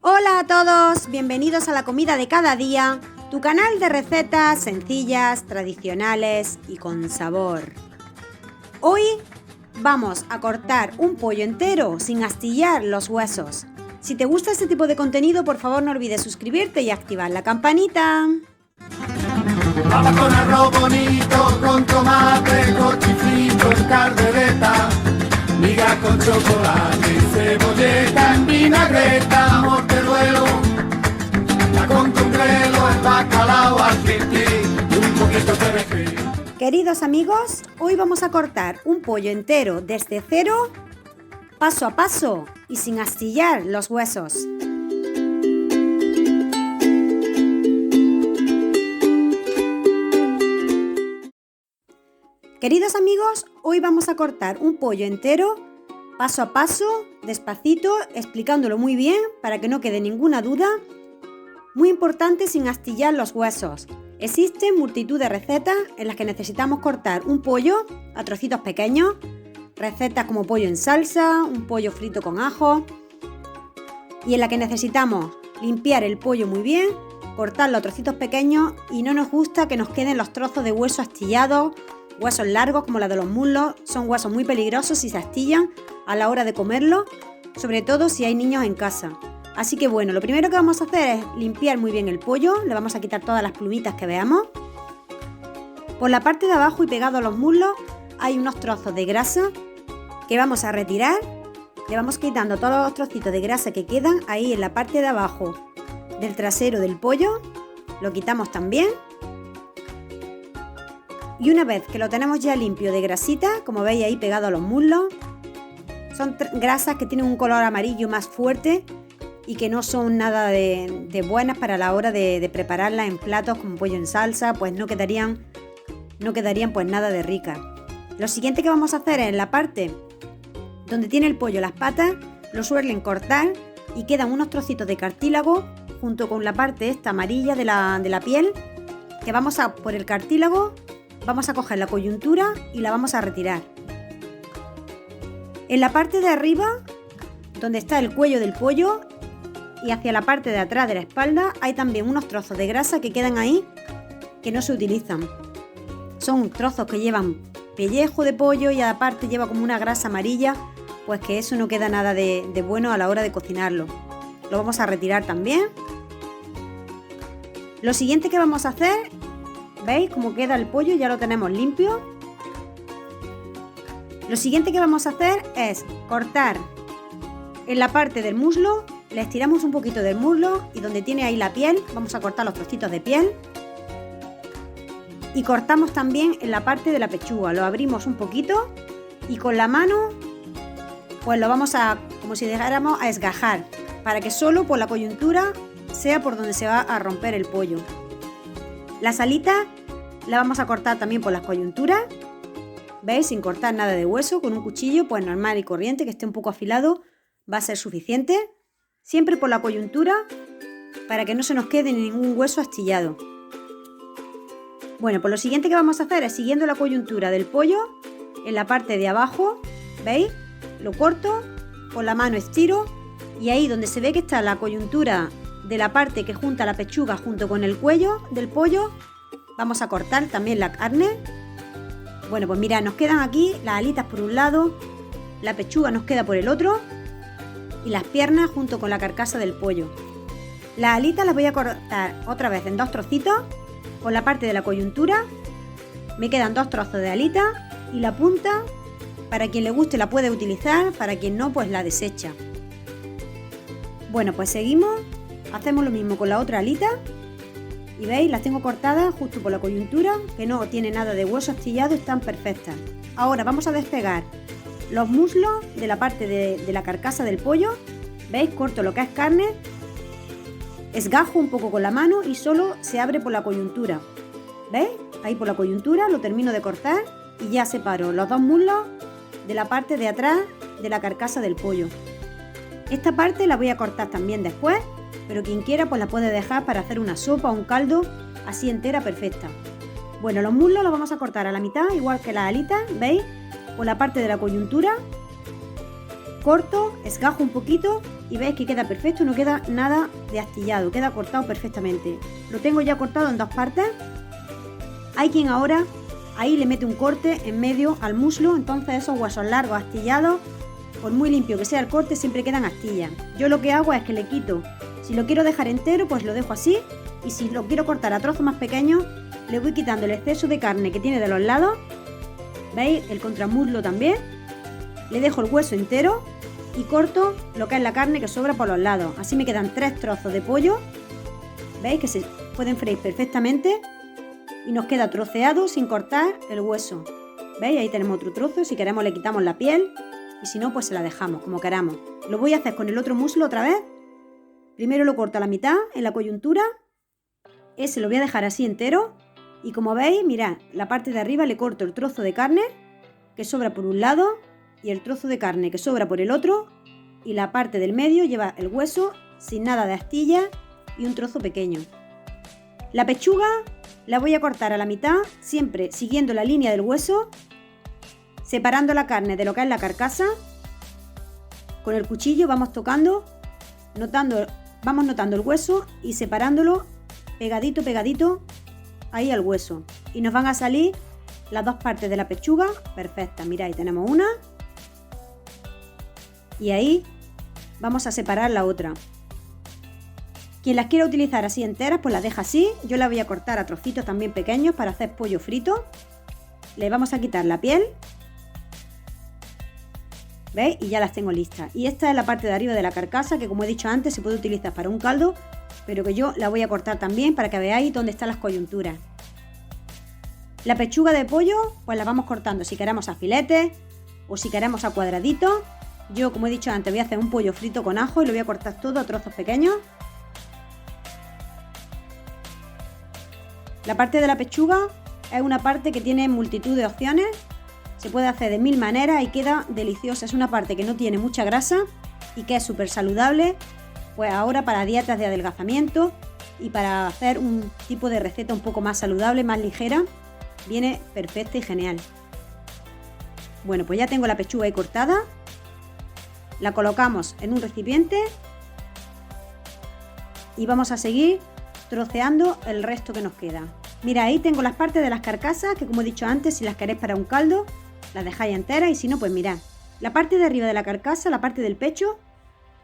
Hola a todos, bienvenidos a la comida de cada día, tu canal de recetas sencillas, tradicionales y con sabor. Hoy vamos a cortar un pollo entero sin astillar los huesos. Si te gusta este tipo de contenido, por favor no olvides suscribirte y activar la campanita. Papa con arroz bonito, con tomate, con chifrito en caldereta, miga con chocolate, cebolleta en vinagreta, morteruelo, la con congrelo, el bacalao al y un poquito de perejil. Queridos amigos, hoy vamos a cortar un pollo entero desde cero, paso a paso y sin astillar los huesos. Queridos amigos, hoy vamos a cortar un pollo entero, paso a paso, despacito, explicándolo muy bien para que no quede ninguna duda. Muy importante, sin astillar los huesos. Existen multitud de recetas en las que necesitamos cortar un pollo a trocitos pequeños, recetas como pollo en salsa, un pollo frito con ajo, y en la que necesitamos limpiar el pollo muy bien, cortarlo a trocitos pequeños y no nos gusta que nos queden los trozos de hueso astillados. Huesos largos como la de los muslos son huesos muy peligrosos si se astillan a la hora de comerlo, sobre todo si hay niños en casa. Así que bueno, lo primero que vamos a hacer es limpiar muy bien el pollo, le vamos a quitar todas las plumitas que veamos. Por la parte de abajo y pegado a los muslos hay unos trozos de grasa que vamos a retirar. Le vamos quitando todos los trocitos de grasa que quedan ahí en la parte de abajo del trasero del pollo, lo quitamos también. Y una vez que lo tenemos ya limpio de grasita, como veis ahí pegado a los muslos, son grasas que tienen un color amarillo más fuerte y que no son nada de buenas para la hora de prepararlas en platos como pollo en salsa, pues no quedarían pues nada de ricas. Lo siguiente que vamos a hacer es en la parte donde tiene el pollo las patas, lo suelen cortar y quedan unos trocitos de cartílago junto con la parte esta amarilla de la piel, que vamos a por el cartílago. Vamos a coger la coyuntura y la vamos a retirar. En la parte de arriba, donde está el cuello del pollo, y hacia la parte de atrás de la espalda, hay también unos trozos de grasa que quedan ahí, que no se utilizan. Son trozos que llevan pellejo de pollo y aparte lleva como una grasa amarilla, pues que eso no queda nada de bueno a la hora de cocinarlo. Lo vamos a retirar también. Lo siguiente que vamos a hacer, ¿veis cómo queda el pollo? Ya lo tenemos limpio. Lo siguiente que vamos a hacer es cortar en la parte del muslo, le estiramos un poquito del muslo y donde tiene ahí la piel, vamos a cortar los trocitos de piel. Y cortamos también en la parte de la pechuga, lo abrimos un poquito y con la mano pues lo vamos a, como si dejáramos a esgajar, para que solo por la coyuntura sea por donde se va a romper el pollo. Las alitas la vamos a cortar también por las coyunturas, ¿veis? Sin cortar nada de hueso, con un cuchillo pues normal y corriente que esté un poco afilado va a ser suficiente. Siempre por la coyuntura para que no se nos quede ningún hueso astillado. Bueno, pues lo siguiente que vamos a hacer es siguiendo la coyuntura del pollo en la parte de abajo, ¿veis? Lo corto, con la mano estiro y ahí donde se ve que está la coyuntura de la parte que junta la pechuga junto con el cuello del pollo, vamos a cortar también la carne. Bueno, pues mirad, nos quedan aquí las alitas por un lado, la pechuga nos queda por el otro y las piernas junto con la carcasa del pollo. Las alitas las voy a cortar otra vez en dos trocitos por la parte de la coyuntura. Me quedan dos trozos de alita y la punta, para quien le guste la puede utilizar, para quien no pues la desecha. Bueno, pues seguimos, hacemos lo mismo con la otra alita. Y veis, las tengo cortadas justo por la coyuntura, que no tiene nada de hueso astillado, están perfectas. Ahora vamos a despegar los muslos de la parte de la carcasa del pollo. ¿Veis? Corto lo que es carne, esgajo un poco con la mano y solo se abre por la coyuntura. ¿Veis? Ahí por la coyuntura lo termino de cortar y ya separo los dos muslos de la parte de atrás de la carcasa del pollo. Esta parte la voy a cortar también después, pero quien quiera pues la puede dejar para hacer una sopa o un caldo así entera perfecta. Bueno, los muslos los vamos a cortar a la mitad, igual que las alitas, ¿veis? Por la parte de la coyuntura, corto, esgajo un poquito y veis que queda perfecto, no queda nada de astillado, queda cortado perfectamente. Lo tengo ya cortado en dos partes. Hay quien ahora ahí le mete un corte en medio al muslo, entonces esos huesos largos astillados, por muy limpio que sea el corte, siempre quedan astillas. Yo lo que hago es que le quito, si lo quiero dejar entero, pues lo dejo así, y si lo quiero cortar a trozos más pequeños, le voy quitando el exceso de carne que tiene de los lados. ¿Veis? El contramuslo también. Le dejo el hueso entero y corto lo que es la carne que sobra por los lados. Así me quedan 3 trozos de pollo. ¿Veis? Que se pueden freír perfectamente. Y nos queda troceado sin cortar el hueso. ¿Veis? Ahí tenemos otro trozo. Si queremos le quitamos la piel. Y si no, pues se la dejamos, como queramos. Lo voy a hacer con el otro muslo otra vez. Primero lo corto a la mitad, en la coyuntura. Ese lo voy a dejar así entero. Y como veis, mirad, la parte de arriba le corto el trozo de carne que sobra por un lado y el trozo de carne que sobra por el otro, y la parte del medio lleva el hueso sin nada de astilla y un trozo pequeño. La pechuga la voy a cortar a la mitad, siempre siguiendo la línea del hueso, separando la carne de lo que es la carcasa. Con el cuchillo vamos tocando, vamos notando el hueso y separándolo pegadito, pegadito ahí al hueso, y nos van a salir las dos partes de la pechuga perfectas. Mirad, ahí tenemos una y ahí vamos a separar la otra. Quien las quiera utilizar así enteras, pues las deja así. Yo la voy a cortar a trocitos también pequeños para hacer pollo frito. Le vamos a quitar la piel, ¿veis? Y ya las tengo listas. Y esta es la parte de arriba de la carcasa, que como he dicho antes se puede utilizar para un caldo, pero que yo la voy a cortar también para que veáis dónde están las coyunturas. La pechuga de pollo pues la vamos cortando si queremos a filetes o si queremos a cuadraditos. Yo, como he dicho antes, voy a hacer un pollo frito con ajo y lo voy a cortar todo a trozos pequeños. La parte de la pechuga es una parte que tiene multitud de opciones. Se puede hacer de 1000 maneras y queda deliciosa. Es una parte que no tiene mucha grasa y que es súper saludable. Pues ahora para dietas de adelgazamiento y para hacer un tipo de receta un poco más saludable, más ligera, viene perfecta y genial. Bueno, pues ya tengo la pechuga ahí cortada. La colocamos en un recipiente y vamos a seguir troceando el resto que nos queda. Mira, ahí tengo las partes de las carcasas que, como he dicho antes, si las queréis para un caldo, las dejáis enteras, y si no, pues mirad. La parte de arriba de la carcasa, la parte del pecho,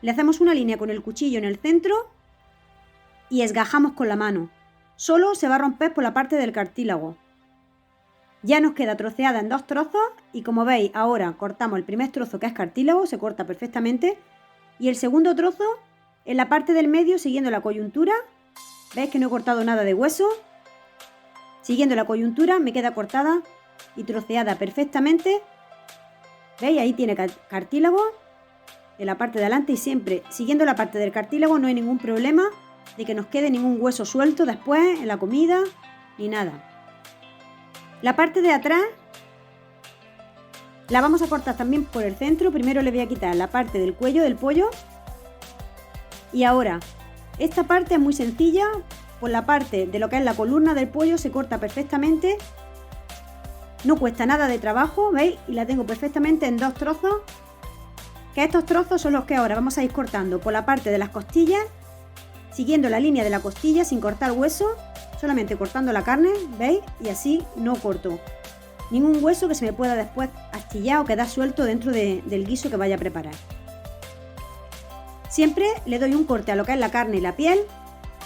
le hacemos una línea con el cuchillo en el centro y esgajamos con la mano. Solo se va a romper por la parte del cartílago. Ya nos queda troceada en 2 trozos y, como veis, ahora cortamos el primer trozo, que es cartílago, se corta perfectamente, y el segundo trozo en la parte del medio siguiendo la coyuntura. ¿Veis que no he cortado nada de hueso? Siguiendo la coyuntura me queda cortada y troceada perfectamente. ¿Veis? Ahí tiene cartílago en la parte de adelante, y siempre siguiendo la parte del cartílago no hay ningún problema de que nos quede ningún hueso suelto después en la comida ni nada. La parte de atrás la vamos a cortar también por el centro. Primero le voy a quitar la parte del cuello del pollo, y ahora esta parte es muy sencilla. Por la parte de lo que es la columna del pollo se corta perfectamente, no cuesta nada de trabajo, ¿veis? Y la tengo perfectamente en 2 trozos, que estos trozos son los que ahora vamos a ir cortando por la parte de las costillas, siguiendo la línea de la costilla sin cortar hueso, solamente cortando la carne, ¿veis? Y así no corto ningún hueso que se me pueda después astillar o quedar suelto dentro del guiso que vaya a preparar. Siempre le doy un corte a lo que es la carne y la piel,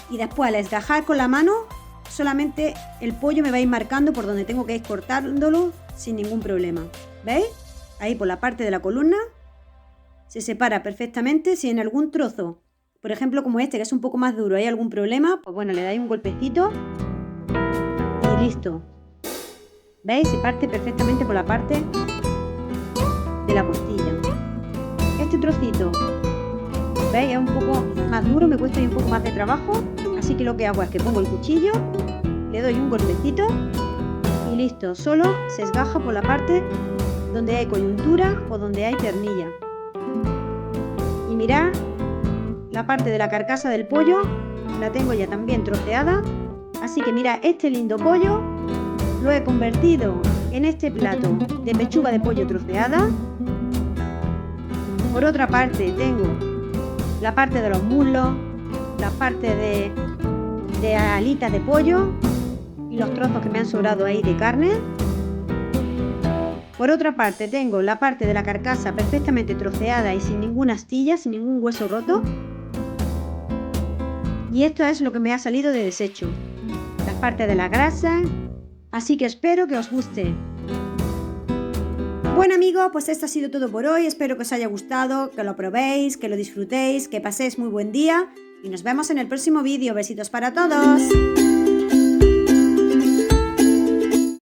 y después al esgajar con la mano solamente el pollo me va a ir marcando por donde tengo que ir cortándolo sin ningún problema. ¿Veis? Ahí por la parte de la columna se separa perfectamente. Si en algún trozo, por ejemplo como este, que es un poco más duro, hay algún problema, pues bueno, le dais un golpecito y listo. ¿Veis? Se parte perfectamente por la parte de la costilla. Este trocito, ¿veis? Es un poco más duro, me cuesta un poco más de trabajo, así que lo que hago es que pongo el cuchillo, le doy un golpecito y listo. Solo se esgaja por la parte donde hay coyuntura o donde hay ternilla. Y mirad, la parte de la carcasa del pollo la tengo ya también troceada, así que mirad, este lindo pollo lo he convertido en este plato de pechuga de pollo troceada. Por otra parte tengo la parte de los muslos, la parte de alitas de pollo y los trozos que me han sobrado ahí de carne. Por otra parte tengo la parte de la carcasa perfectamente troceada y sin ninguna astilla, sin ningún hueso roto. Y esto es lo que me ha salido de desecho, la parte de la grasa, así que espero que os guste. Bueno amigos, pues esto ha sido todo por hoy, espero que os haya gustado, que lo probéis, que lo disfrutéis, que paséis muy buen día y nos vemos en el próximo vídeo. Besitos para todos.